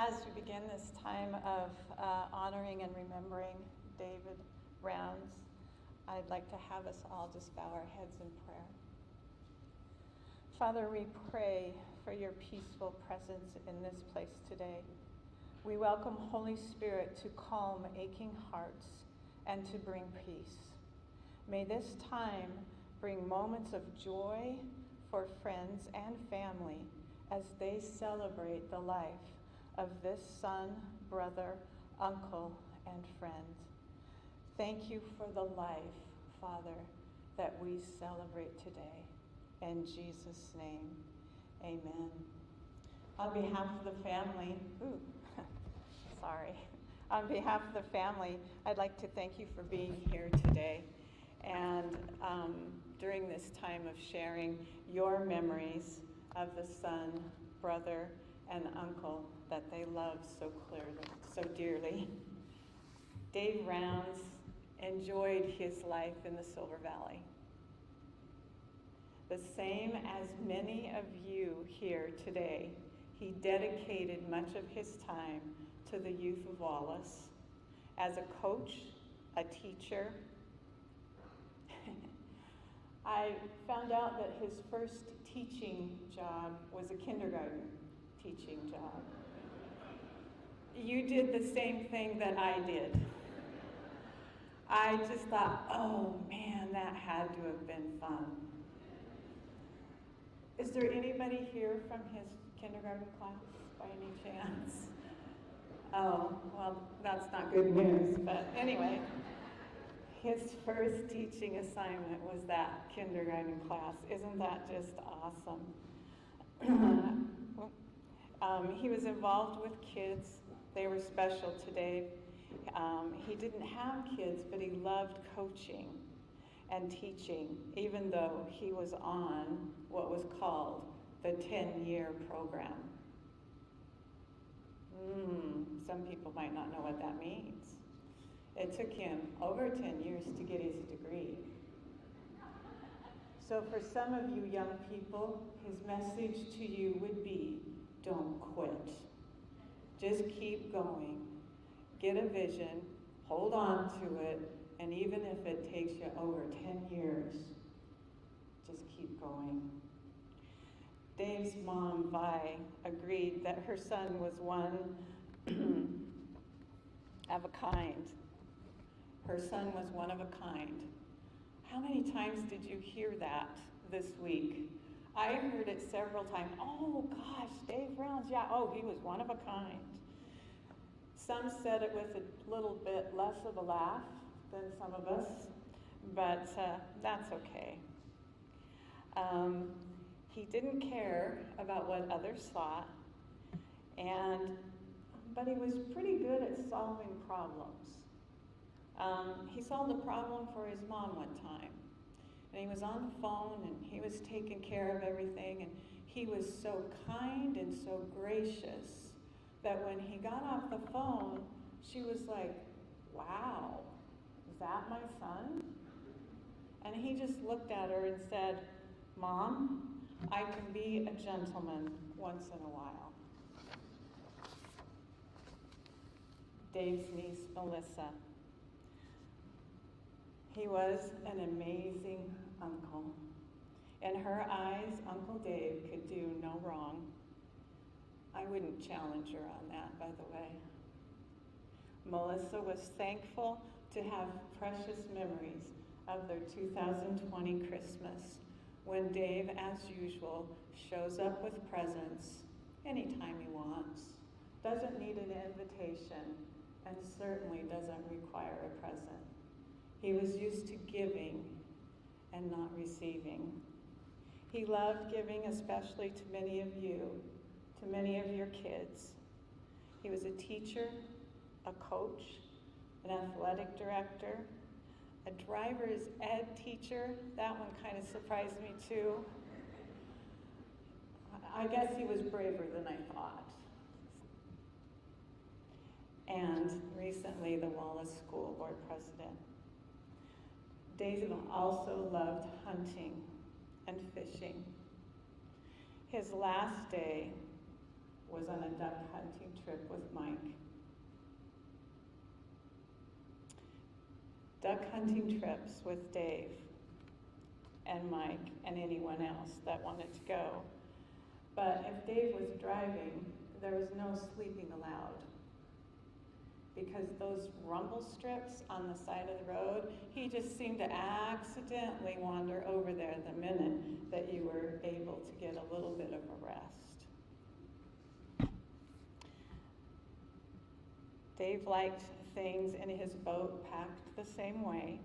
As we begin this time of honoring and remembering David Rounds, I'd like to have us all just bow our heads in prayer. Father, we pray for your peaceful presence in this place today. We welcome Holy Spirit to calm aching hearts and to bring peace. May this time bring moments of joy for friends and family as they celebrate the life of this son, brother, uncle, and friend. Thank you for the life, Father, that we celebrate today. In Jesus' name, amen. On behalf of the family, On behalf of the family, I'd like to thank you for being here today and during this time of sharing your memories of the son, brother, and uncle that they love so clearly, so dearly. Dave Rounds enjoyed his life in the Silver Valley. The same as many of you here today, he dedicated much of his time to the youth of Wallace as a coach, a teacher. I found out that his first teaching job was a kindergarten teaching job. You did the same thing that I did. I just thought, oh man, that had to have been fun. Is there anybody here from his kindergarten class by any chance? Oh, well, that's not good news, but anyway, his first teaching assignment was that kindergarten class. Isn't that just awesome? He was involved with kids. They were special to Dave. He didn't have kids, but he loved coaching and teaching, even though he was on what was called the 10-year program. Some people might not know what that means. It took him over 10 years to get his degree. So for some of you young people, his message to you would be, don't quit. Just keep going. Get a vision, hold on to it, and even if it takes you over 10 years, just keep going. Dave's mom, Vi, agreed that her son was one of a kind. Her son was one of a kind. How many times did you hear that this week? I heard it several times. Oh gosh, Dave Rounds, yeah, oh, he was one of a kind. Some said it with a little bit less of a laugh than some of us, but that's okay. He didn't care about what others thought, but he was pretty good at solving problems. He solved a problem for his mom one time. And he was on the phone and he was taking care of everything, and he was so kind and so gracious that when he got off the phone, she was like, wow, is that my son? And he just looked at her and said, Mom, I can be a gentleman once in a while. Dave's niece, Melissa. He was an amazing uncle. In her eyes, Uncle Dave could do no wrong. I wouldn't challenge her on that, by the way. Melissa was thankful to have precious memories of their 2020 Christmas, when Dave, as usual, shows up with presents anytime he wants, doesn't need an invitation, and certainly doesn't require a present. He was used to giving and not receiving. He loved giving, especially to many of you, to many of your kids. He was a teacher, a coach, an athletic director, a driver's ed teacher. That one kind of surprised me too. I guess he was braver than I thought. And recently the Wallace School Board president. Dave also loved hunting and fishing. His last day was on a duck hunting trip with Mike. Duck hunting trips with Dave and Mike and anyone else that wanted to go. But if Dave was driving, there was no sleeping allowed. Because those rumble strips on the side of the road, he just seemed to accidentally wander over there the minute that you were able to get a little bit of a rest. Dave liked things in his boat packed the same way.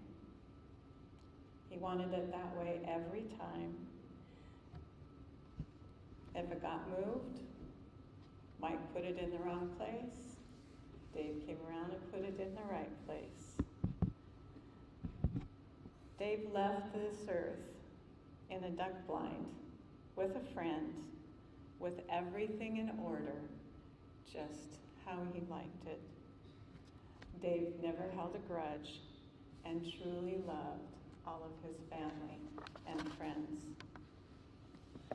He wanted it that way every time. If it got moved, Mike put it in the wrong place. Dave came around and put it in the right place. Dave left this earth in a duck blind with a friend, with everything in order, just how he liked it. Dave never held a grudge and truly loved all of his family and friends.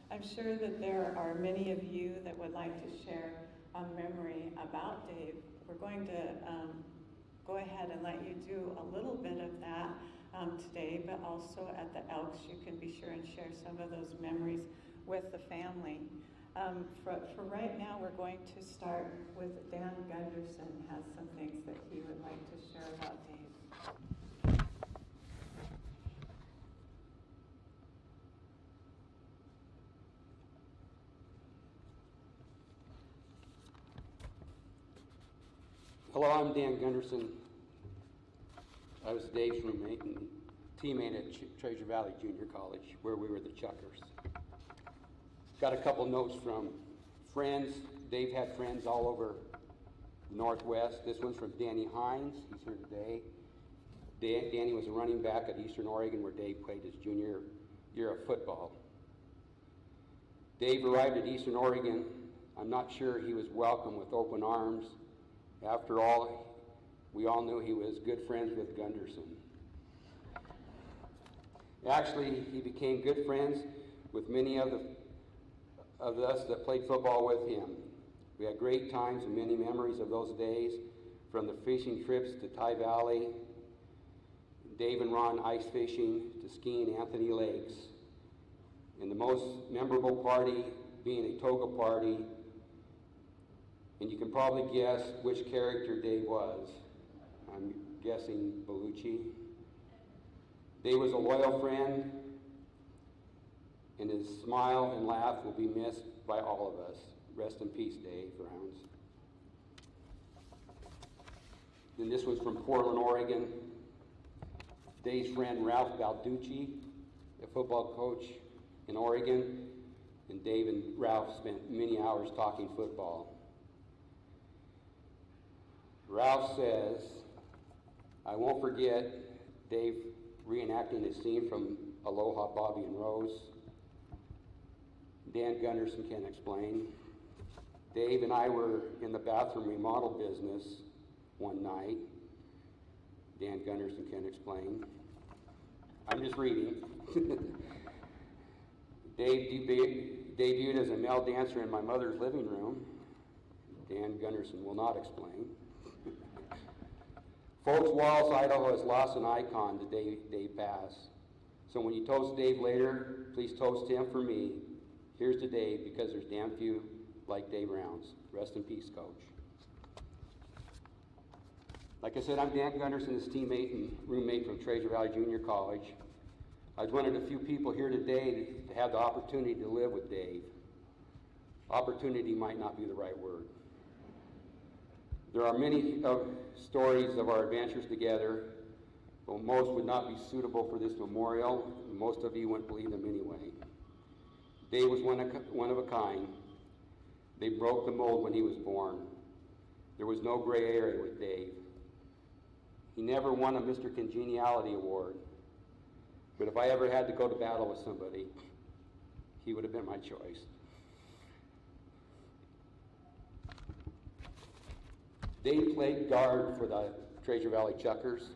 I'm sure that there are many of you that would like to share a memory about Dave. We're going to go ahead and let you do a little bit of that today, but also at the Elks, you can be sure and share some of those memories with the family. For right now, we're going to start with Dan Gunderson, has some things that he would like to share about Dave. Hello, I'm Dan Gunderson. I was Dave's roommate and teammate at Treasure Valley Junior College, where we were the Chuckers. Got a couple notes from friends. Dave had friends all over the Northwest. This one's from Danny Hines. He's here today. Danny was a running back at Eastern Oregon, where Dave played his junior year of football. Dave arrived at Eastern Oregon. I'm not sure he was welcomed with open arms. After all, we all knew he was good friends with Gunderson. Actually, he became good friends with many of us that played football with him. We had great times and many memories of those days, from the fishing trips to Ty Valley, Dave and Ron ice fishing, to skiing Anthony Lakes. And the most memorable party being a toga party. And you can probably guess which character Dave was. I'm guessing Bellucci. Dave was a loyal friend, and his smile and laugh will be missed by all of us. Rest in peace, Dave Rounds. Then this was from Portland, Oregon. Dave's friend Ralph Balducci, a football coach in Oregon, and Dave and Ralph spent many hours talking football. Ralph says, I won't forget Dave reenacting a scene from Aloha, Bobby and Rose. Dan Gunderson can explain. Dave and I were in the bathroom remodel business one night. Dan Gunderson can explain. I'm just reading. Dave debuted as a male dancer in my mother's living room. Dan Gunderson will not explain. Folks Walls, Idaho has lost an icon to Dave passed. So when you toast Dave later, please toast him for me. Here's to Dave, because there's damn few like Dave Rounds. Rest in peace, Coach. Like I said, I'm Dan Gunderson, his teammate and roommate from Treasure Valley Junior College. I was one of the few people here today to have the opportunity to live with Dave. Opportunity might not be the right word. There are many stories of our adventures together, but most would not be suitable for this memorial, and most of you wouldn't believe them anyway. Dave was one of a kind. They broke the mold when he was born. There was no gray area with Dave. He never won a Mr. Congeniality Award, but if I ever had to go to battle with somebody, he would have been my choice. Dave played guard for the Treasure Valley Chuckers.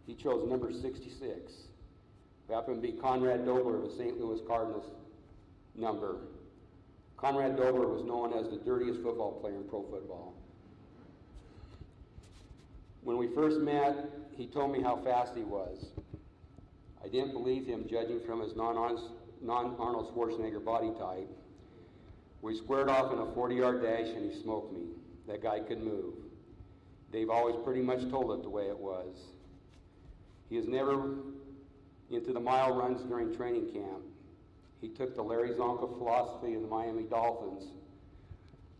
He chose number 66. Who happened to be Conrad Dobler of the St. Louis Cardinals number. Conrad Dover was known as the dirtiest football player in pro football. When we first met, he told me how fast he was. I didn't believe him, judging from his non-Arnold Schwarzenegger body type. We squared off in a 40-yard dash and he smoked me. That guy could move. Dave always pretty much told it the way it was. He was never into the mile runs during training camp. He took the Larry Zonka philosophy of the Miami Dolphins.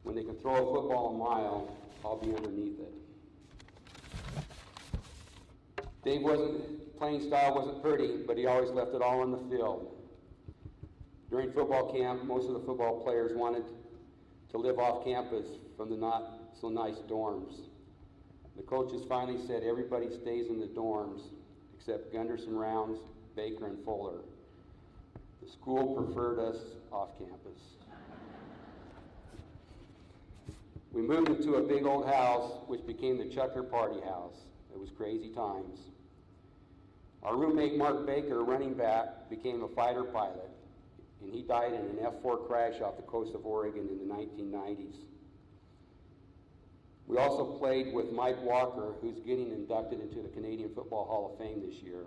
When they can throw a football a mile, I'll be underneath it. Dave playing style wasn't pretty, but he always left it all on the field. During football camp, most of the football players wanted to live off campus from the not so nice dorms. The coaches finally said everybody stays in the dorms except Gunderson, Rounds, Baker, and Fuller. The school preferred us off campus. We moved into a big old house, which became the Chucker Party House. It was crazy times. Our roommate, Mark Baker, running back, became a fighter pilot, and he died in an F-4 crash off the coast of Oregon in the 1990s. We also played with Mike Walker, who's getting inducted into the Canadian Football Hall of Fame this year.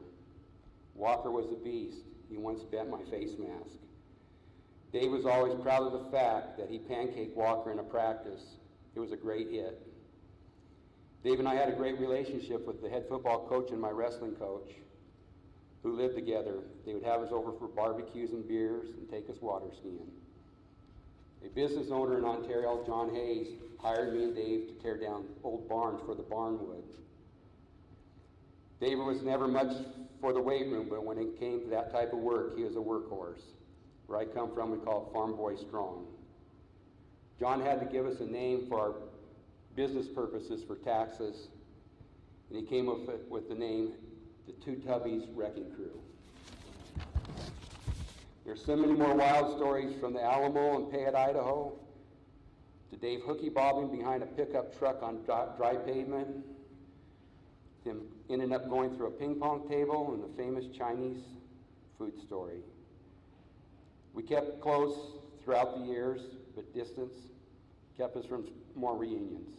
Walker was a beast. He once bent my face mask. Dave was always proud of the fact that he pancaked Walker in a practice. It was a great hit. Dave and I had a great relationship with the head football coach and my wrestling coach, who lived together. They would have us over for barbecues and beers and take us water skiing. A business owner in Ontario, John Hayes, hired me and Dave to tear down old barns for the Barnwood. David was never much for the weight room, but when it came to that type of work, he was a workhorse. Where I come from, we call it Farm Boy Strong. John had to give us a name for our business purposes for taxes, and he came up with the name the Two Tubbies Wrecking Crew. There's so many more wild stories from the Alamo and Payette, Idaho, to Dave hooky bobbing behind a pickup truck on dry pavement, him ended up going through a ping pong table and the famous Chinese food story. We kept close throughout the years, but distance kept us from more reunions.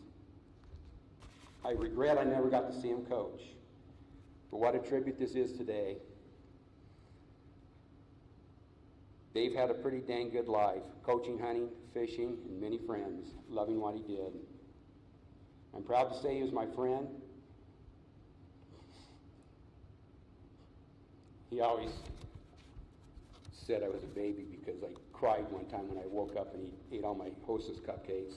I regret I never got to see him coach, but what a tribute this is today. Dave had a pretty dang good life, coaching, hunting, fishing, and many friends, loving what he did. I'm proud to say he was my friend. He always said I was a baby because I cried one time when I woke up and he ate all my Hostess cupcakes.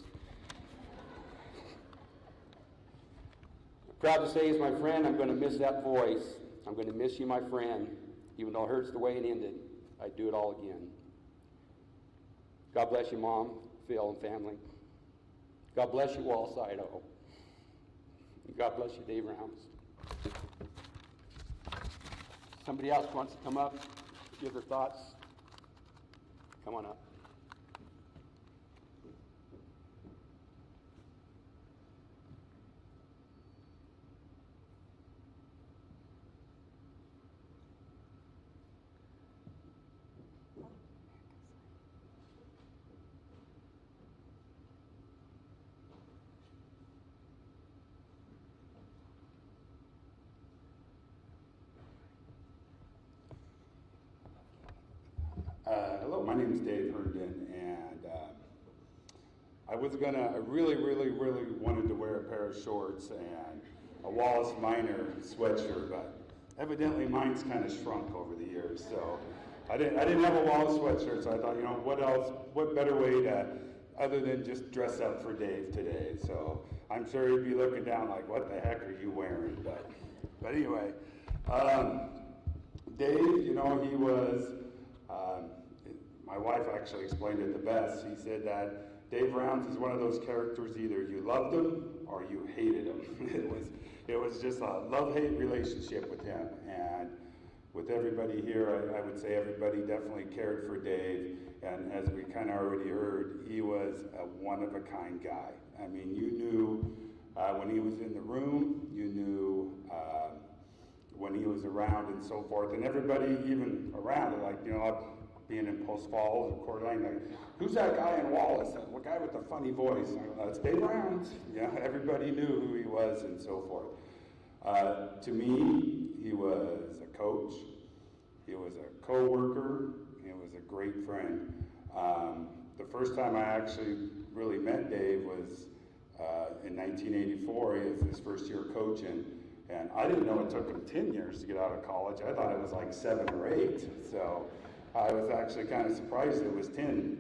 I'm proud to say he's my friend. I'm going to miss that voice. I'm going to miss you, my friend. Even though it hurts the way it ended, I'd do it all again. God bless you, Mom, Phil, and family. God bless you, Wallace, Idaho. And God bless you, Dave Rounds. Somebody else wants to come up, give their thoughts? Come on up. Hello, my name is Dave Herndon, and I really wanted to wear a pair of shorts and a Wallace Minor sweatshirt, but evidently mine's kind of shrunk over the years, so I didn't have a Wallace sweatshirt, so I thought, what better way to, other than just dress up for Dave today, so I'm sure he'd be looking down like, what the heck are you wearing, but anyway, Dave, he was, my wife actually explained it the best. She said that Dave Rounds is one of those characters, either you loved him or you hated him. It was just a love-hate relationship with him. And with everybody here, I would say everybody definitely cared for Dave. And as we kind of already heard, he was a one-of-a-kind guy. I mean, you knew when he was in the room, you knew when he was around and so forth. And everybody even around, being in Post Falls or Coeur d'Alene, like, who's that guy in Wallace? The guy with the funny voice. I go, that's Dave Rounds. Yeah, everybody knew who he was and so forth. To me, he was a coach. He was a co-worker. He was a great friend. The first time I actually really met Dave was in 1984. He was his first year coaching. And I didn't know it took him 10 years to get out of college. I thought it was like 7 or 8. So I was actually kind of surprised it was 10.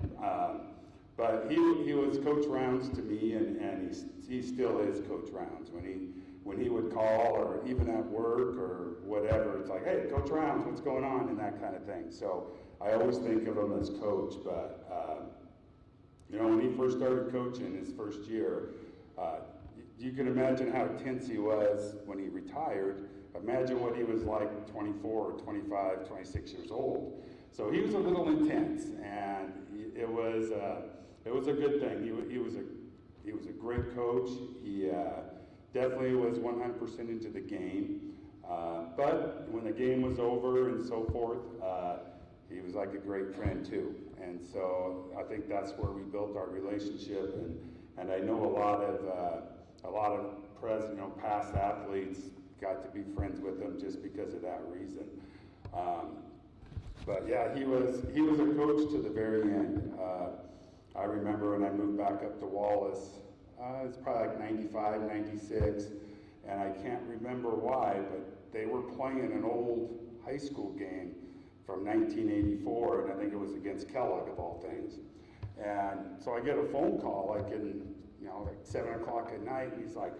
But he was Coach Rounds to me, and he still is Coach Rounds. When he would call, or even at work or whatever, it's like, hey, Coach Rounds, what's going on, and that kind of thing. So I always think of him as coach. But when he first started coaching his first year, you can imagine how tense he was when he retired. Imagine what he was like 24, 25, 26 years old. So he was a little intense, and it was a good thing. He was a great coach. He definitely was 100% into the game. But when the game was over and so forth, he was like a great friend too. And so I think that's where we built our relationship. And I know a lot of past athletes got to be friends with him just because of that reason. But yeah, he was a coach to the very end. I remember when I moved back up to Wallace, it was probably like 95, 96, and I can't remember why, but they were playing an old high school game from 1984, and I think it was against Kellogg of all things. And so I get a phone call like 7 o'clock at night, and he's like,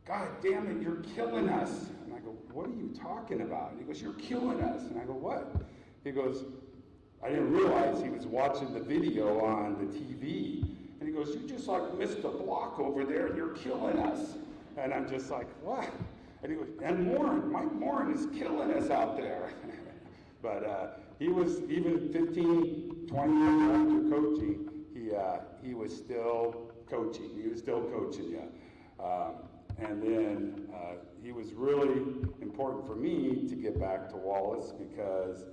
God damn it, you're killing us. And I go, what are you talking about? And he goes, you're killing us. And I go, what? He goes, I didn't realize he was watching the video on the TV. And he goes, you just like missed a block over there and you're killing us. And I'm just like, what? And he goes, and Mike Morin is killing us out there. But he was, even 15, 20 years after coaching, he was still coaching. He was still coaching, yeah. And then he was really important for me to get back to Wallace because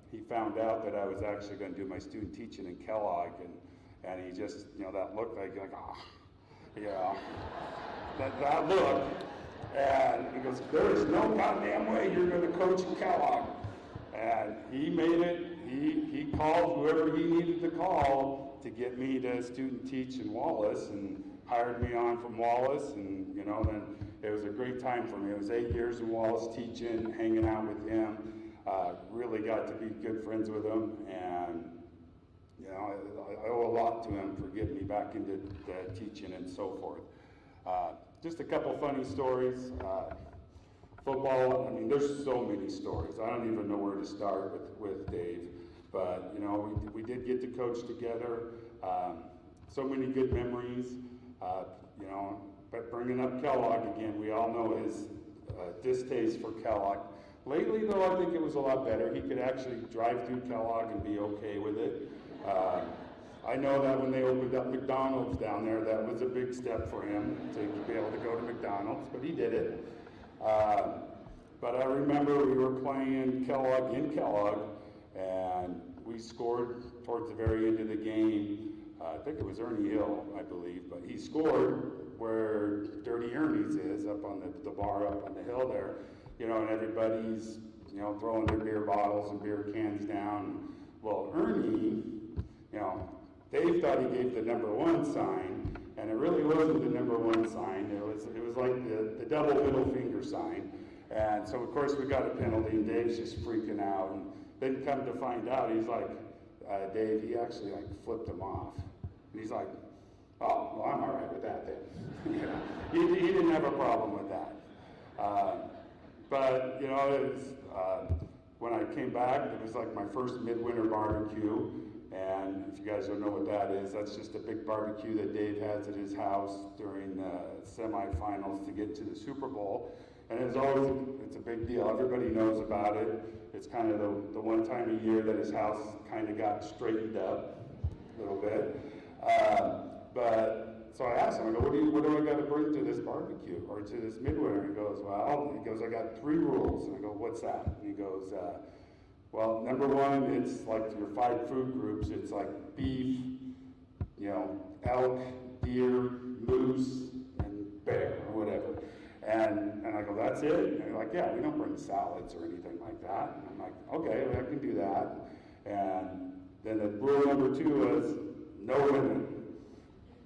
he found out that I was actually going to do my student teaching in Kellogg, and he just, that look like that look, and he goes, there is no goddamn way you're going to coach in Kellogg. And he made it, he called whoever he needed to call to get me to student teach in Wallace, and hired me on from Wallace, and then it was a great time for me. It was 8 years in Wallace teaching, hanging out with him. Really got to be good friends with him, and I owe a lot to him for getting me back into teaching and so forth. Just a couple funny stories. Football, there's so many stories. I don't even know where to start with Dave, but we did get to coach together. So many good memories. But bringing up Kellogg again, we all know his distaste for Kellogg. Lately, though, I think it was a lot better. He could actually drive through Kellogg and be okay with it. I know that when they opened up McDonald's down there, that was a big step for him to be able to go to McDonald's, but he did it. But I remember we were playing Kellogg in Kellogg, and we scored towards the very end of the game. I think it was Ernie Hill, I believe, but he scored where Dirty Ernie's is, up on the bar up on the hill there, and everybody's, throwing their beer bottles and beer cans down. Well, Ernie, Dave thought he gave the number 1 sign, and it really wasn't the number 1 sign. It was like the double middle finger sign. And so, of course, we got a penalty, and Dave's just freaking out. And then come to find out, he's like, Dave, he actually flipped him off. And he's like, oh, well, I'm all right with that then. He didn't have a problem with that. But, it was, when I came back, it was like my first midwinter barbecue. And if you guys don't know what that is, that's just a big barbecue that Dave has at his house during the semifinals to get to the Super Bowl. And it's a big deal. Everybody knows about it. It's kind of the one time a year that his house kind of got straightened up a little bit. So I asked him, I go, what do I got to bring to this barbecue or to this midwinter? He goes, I got 3 rules. And I go, what's that? And he goes, Well, number one, it's like your 5 food groups. It's like beef, elk, deer, moose, and bear, or whatever. And I go, that's it? And they're like, yeah, we don't bring salads or anything like that. And I'm like, okay, well, I can do that. And then the rule number 2 was no women.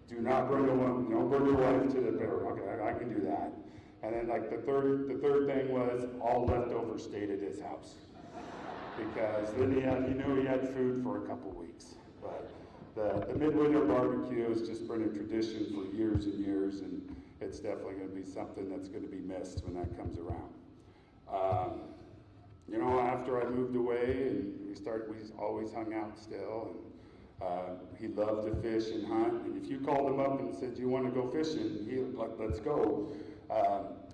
Do not bring a woman, don't bring your wife to the bear. Okay, I can do that. And then like the third thing was all leftovers stayed at his house. Because then he knew he had food for a couple weeks. But the midwinter barbecue has just been a tradition for years and years, and it's definitely going to be something that's going to be missed when that comes around. After I moved away, and we always hung out still, and he loved to fish and hunt. And if you called him up and said you want to go fishing, he'd like, let's go.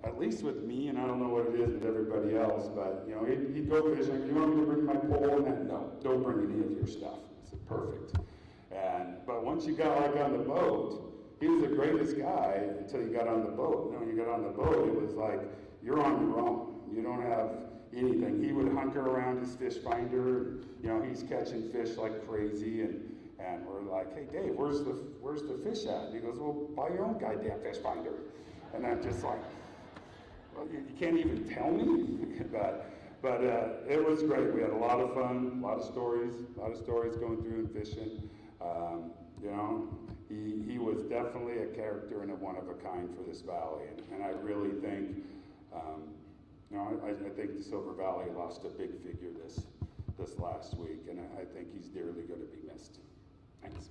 At least with me, and I don't know what it is with everybody else, but he'd go fishing. You want me to bring my pole? And no, don't bring any of your stuff. I said, perfect. But once you got on the boat, he was the greatest guy until you got on the boat. When you got on the boat, it was like you're on your own. You don't have anything. He would hunker around his fish finder. He's catching fish like crazy, and we're like, hey Dave, where's the fish at? And he goes, well, buy your own goddamn fish finder. And I'm just like, well, you can't even tell me. but it was great. We had a lot of fun, a lot of stories going through and fishing. He was definitely a character and a one of a kind for this valley, and I really think, I think the Silver Valley lost a big figure this last week, and I think he's dearly going to be missed. Thanks.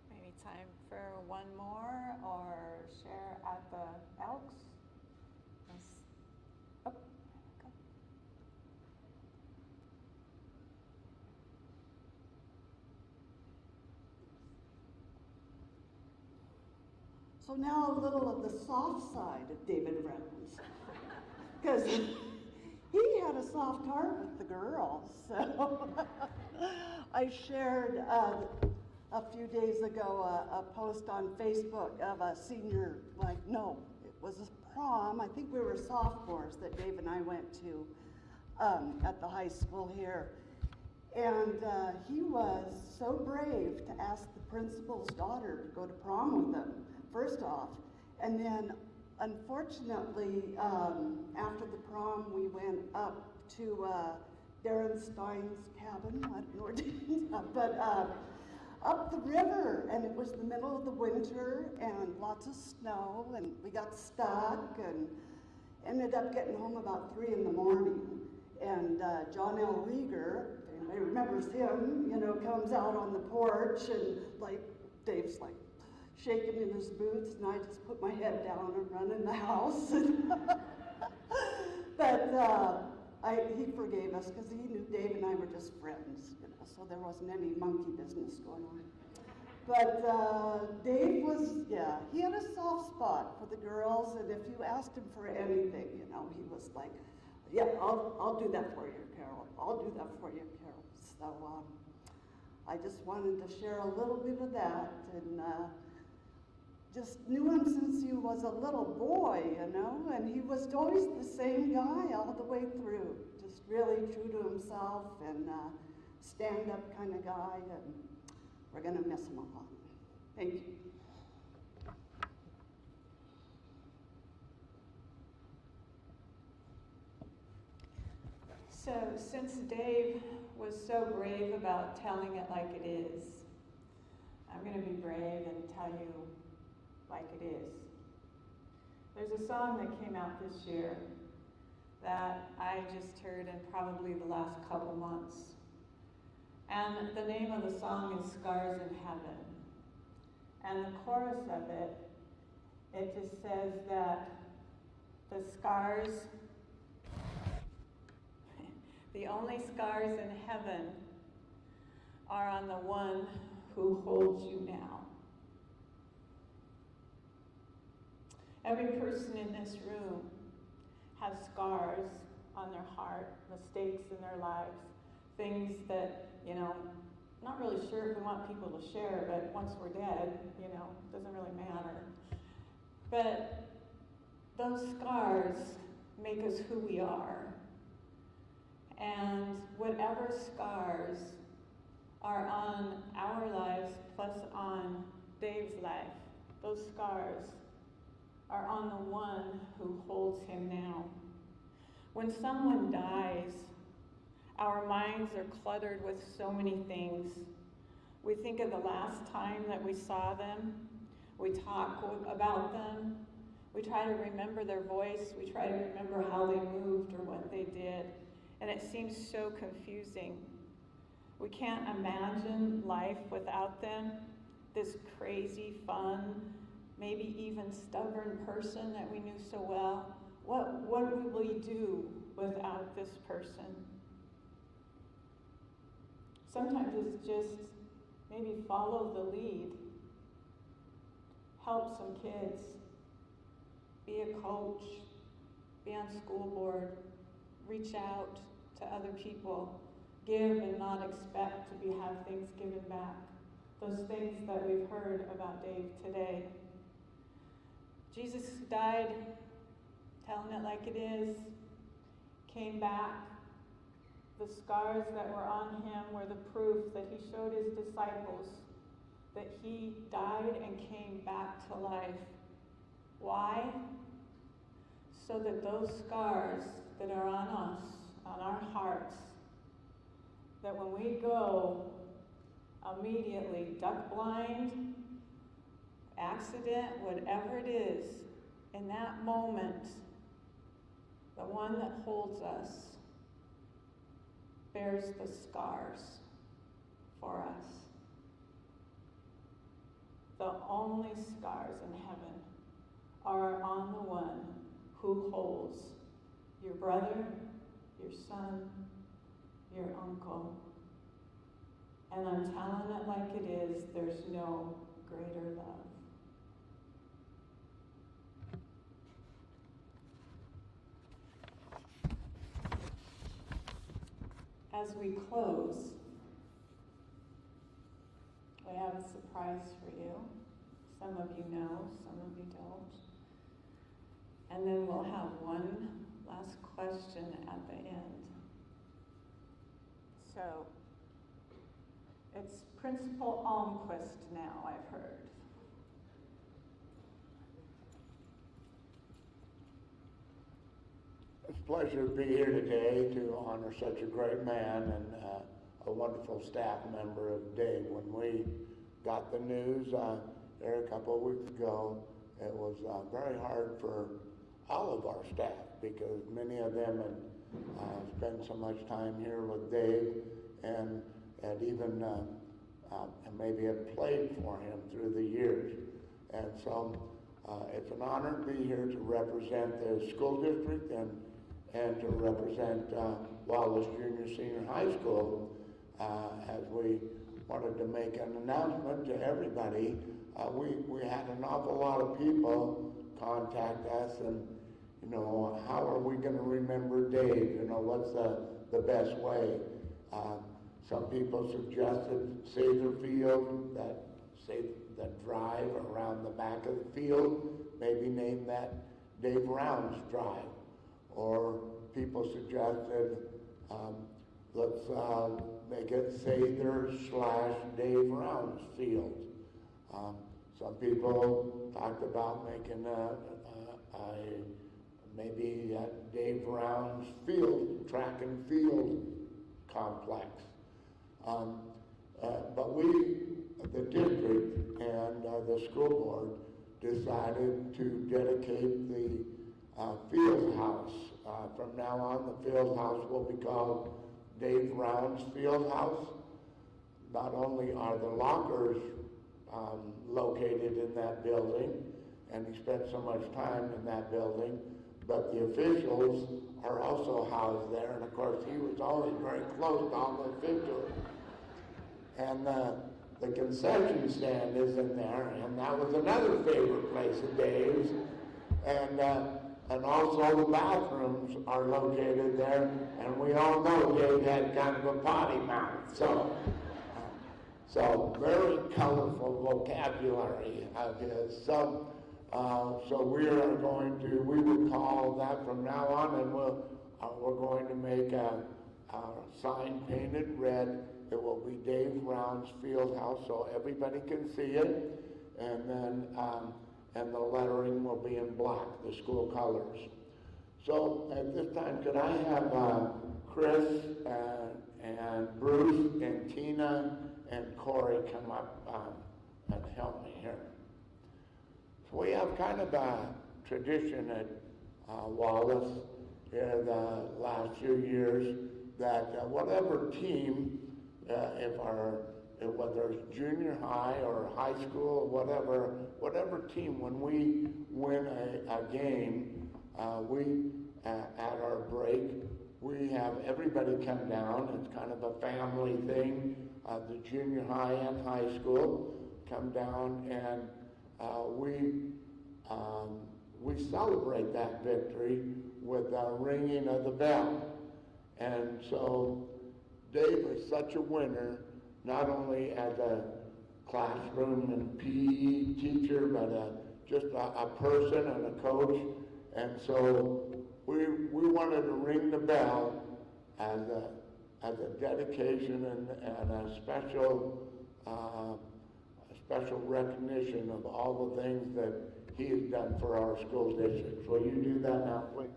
Maybe time for one more, or share at the Elks? Yes. Oh, go. So now a little of the soft side of David Reynolds, because he had a soft heart with the girls. So I shared a few days ago a post on Facebook of a senior, it was a prom. I think we were sophomores that Dave and I went to at the high school here. And he was so brave to ask the principal's daughter to go to prom with him, first off. And then, unfortunately, after the prom, we went up to Darren Stein's cabin. I don't know where Darren's at, but up the river. And it was the middle of the winter and lots of snow, and we got stuck and ended up getting home about 3 in the morning. And John L. Rieger, if anybody remembers him, comes out on the porch, and Dave's shaking in his boots, and I just put my head down and run in the house. But he forgave us because he knew Dave and I were just friends, so there wasn't any monkey business going on. But Dave he had a soft spot for the girls, and if you asked him for anything, he was like, yeah, I'll do that for you, Carol. I'll do that for you, Carol. So I just wanted to share a little bit of that, and just knew him since he was a little boy, and he was always the same guy all the way through, just really true to himself and stand-up kind of guy, and we're going to miss him a lot. Thank you. So since Dave was so brave about telling it like it is, I'm going to be brave and tell you like it is. There's a song that came out this year that I just heard in probably the last couple months. And the name of the song is Scars in Heaven. And the chorus of it, it just says that the scars, the only scars in heaven are on the one who holds you now. Every person in this room has scars on their heart, mistakes in their lives, things that, not really sure if we want people to share, but once we're dead, it doesn't really matter. But those scars make us who we are. And whatever scars are on our lives plus on Dave's life, those scars are on the one who holds him now. When someone dies, our minds are cluttered with so many things. We think of the last time that we saw them. We talk about them. We try to remember their voice. We try to remember how they moved or what they did. And it seems so confusing. We can't imagine life without them. This crazy, fun, maybe even stubborn person that we knew so well. What would we do without this person? Sometimes it's just maybe follow the lead, help some kids, be a coach, be on school board, reach out to other people, give and not expect to have things given back. Those things that we've heard about Dave today. Jesus died, telling it like it is, came back. The scars that were on him were the proof that he showed his disciples that he died and came back to life. Why? So that those scars that are on us, on our hearts, that when we go immediately duck blind, accident, whatever it is, in that moment, the one that holds us bears the scars for us. The only scars in heaven are on the one who holds your brother, your son, your uncle. And I'm telling it like it is, there's no greater love. As we close, we have a surprise for you. Some of you know, some of you don't. And then we'll have one last question at the end. So, it's Principal Almquist now, I've heard. It's a pleasure to be here today to honor such a great man and a wonderful staff member of Dave. When we got the news there a couple of weeks ago, it was very hard for all of our staff because many of them had spent so much time here with Dave and even maybe had played for him through the years. And so it's an honor to be here to represent the school district and to represent Wallace Junior Senior High School as we wanted to make an announcement to everybody. We had an awful lot of people contact us and, you know, how are we going to remember Dave? You know, what's the best way? Some people suggested Sather Field, that drive around the back of the field, maybe name that Dave Rounds Drive. Or people suggested, let's make it Sather/Dave Rounds Field. Some people talked about making maybe a Dave Rounds Field, track and field complex. But we, the district and the school board, decided to dedicate the field house. From now on, the field house will be called Dave Rounds Field House. Not only are the lockers located in that building, and he spent so much time in that building, but the officials are also housed there, and of course he was always very close to all the officials. And the concession stand is in there, and that was another favorite place of Dave's. And also the bathrooms are located there, and we all know Dave had kind of a potty mouth. So very colorful vocabulary of his. So So we would call that from now on, and we're going to make a sign painted red. It will be Dave Rounds Fieldhouse, so everybody can see it. And then, and the lettering will be in black, the school colors. So at this time, could I have Chris and Bruce and Tina and Corey come up and help me here? So we have kind of a tradition at Wallace here the last few years that whatever team, whether it's junior high or high school, whatever team, when we win a game, we at our break, we have everybody come down. It's kind of a family thing. The junior high and high school come down, and we celebrate that victory with the ringing of the bell. And so Dave is such a winner, not only as a classroom and PE teacher, but just a person and a coach. And so we wanted to ring the bell as a dedication and a special recognition of all the things that he has done for our school district. Will you do that now, please?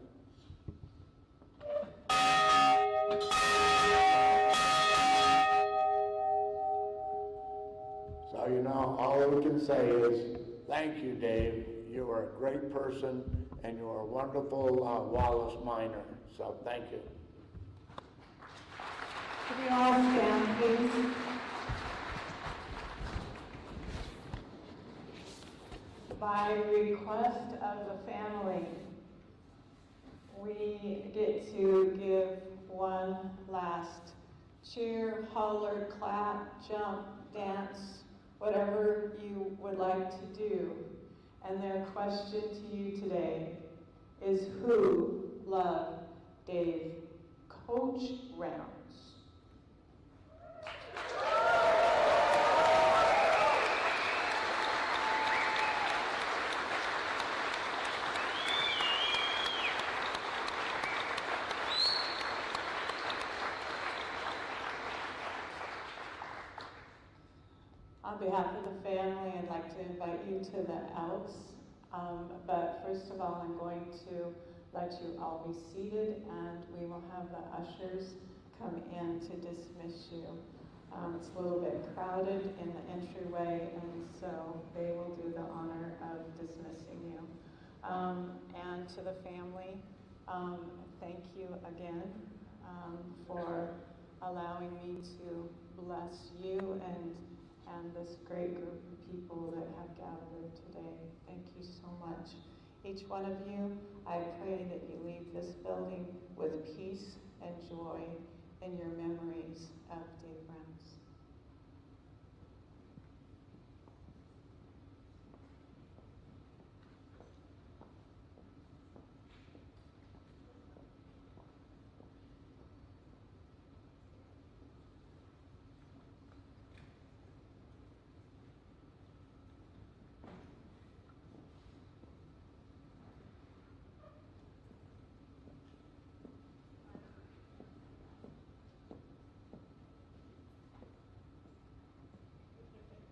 So, you know, all we can say is, thank you, Dave. You are a great person, and you are a wonderful Wallace Miner. So, thank you. Could we all stand, please? By request of the family, we get to give one last cheer, holler, clap, jump, dance, whatever you would like to do. And their question to you today is, who loved Dave Coach Rounds? On behalf of the family, I'd like to invite you to the Elks. But first of all, I'm going to let you all be seated, and we will have the ushers come in to dismiss you. It's a little bit crowded in the entryway, and so they will do the honor of dismissing you. And to the family, thank you again for allowing me to bless you and this great group of people that have gathered today. Thank you so much. Each one of you, I pray that you leave this building with peace and joy in your memories of Dave Rounds.